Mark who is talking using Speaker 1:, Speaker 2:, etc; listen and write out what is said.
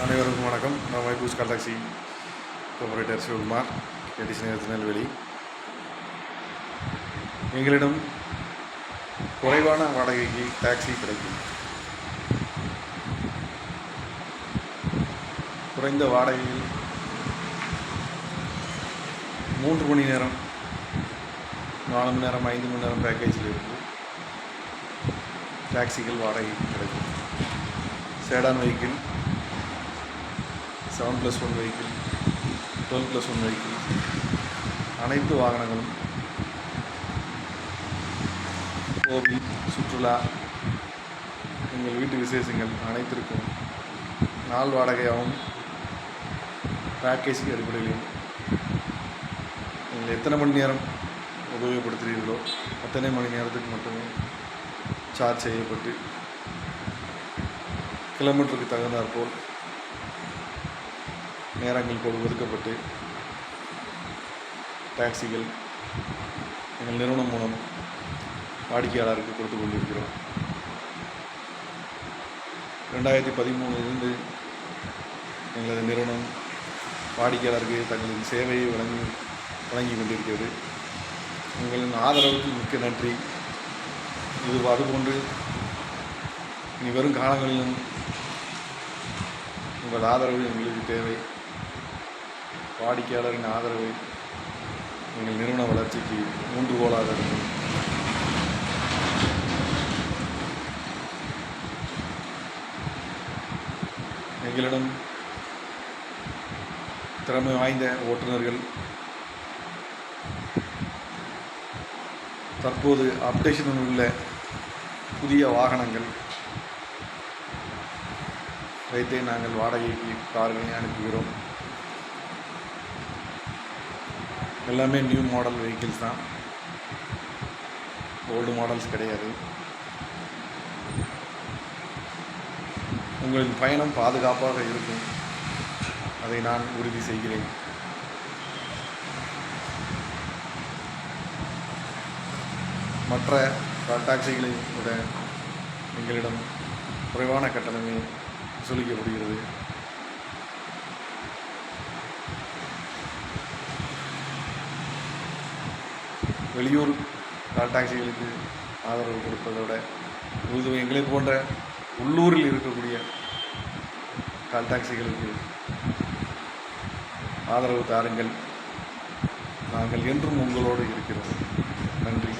Speaker 1: அனைவருக்கும் வணக்கம். நான் மைபூஸ் call taxi operator Sivakumar, KTC Nagar, Tirunelveli. எங்களிடம் குறைவான வாடகைக்கு டாக்ஸி கிடைக்கும். குறைந்த வாடகையில் 3 மணி நேரம், 4 மணி நேரம், 5 மணி நேரம் பேக்கேஜில் இருந்து டாக்ஸிகள் வாடகைக்கு கிடைக்கும். சேடான் வெஹிக்கிள், 7+1 வெஹிக்கிள், 12+1 வெஹிக்கிள், அனைத்து வாகனங்களும் கோவில், சுற்றுலா, எங்கள் வீட்டு விசேஷங்கள் அனைத்திற்கும் நாள் வாடகையாகவும் பேக்கேஜ் அடிப்படையிலும் நீங்கள் எத்தனை மணி நேரம் உபயோகப்படுத்துகிறீர்களோ அத்தனை மணி நேரத்துக்கு மட்டுமே சார்ஜ் செய்யப்பட்டு கிலோமீட்டருக்கு தகுந்தாற்போல் நேரங்கள் ஒதுக்கப்பட்டு டாக்ஸிகள் எங்கள் நிறுவனம் மூலம் வாடிக்கையாளருக்கு கொடுத்து கொண்டிருக்கிறோம். 2013 எங்களது நிறுவனம் வாடிக்கையாளருக்கு தங்களின் சேவையை வழங்கி கொண்டிருக்கிறது. உங்களின் ஆதரவுக்கு மிக்க நன்றி. அதுபோன்று இனி வரும் காலங்களிலும் உங்கள் ஆதரவு எங்களுக்கு தேவை. வாடிக்கையாளரின் ஆதரவை எங்கள் நிறுவன வளர்ச்சிக்கு ஊன்றுகோலாக இருக்கும். எங்களிடம் திறமை வாய்ந்த ஓட்டுநர்கள், தற்போது அப்டேஷனில் உள்ள புதிய வாகனங்கள் வைத்தே நாங்கள் வாடகைக்கு கார்களை அனுப்புகிறோம். எல்லாமே நியூ மாடல் வெஹிக்கிள்ஸ் தான், ஓல்டு மாடல்ஸ் கிடையாது. உங்களின் பயணம் பாதுகாப்பாக இருக்கும், அதை நான் உறுதி செய்கிறேன். மற்ற டாக்ஸிகளை விட எங்களிடம் குறைவான கட்டணமே வசூலிக்கப்படுகிறது. வெளியூர் கால் டாக்ஸிகளுக்கு ஆதரவு கொடுப்பதை விட எங்களை போன்ற உள்ளூரில் இருக்கக்கூடிய கால் டாக்ஸிகளுக்கு ஆதரவு தாருங்கள். நாங்கள் என்றும் உங்களோடு இருக்கிறோம். நன்றி.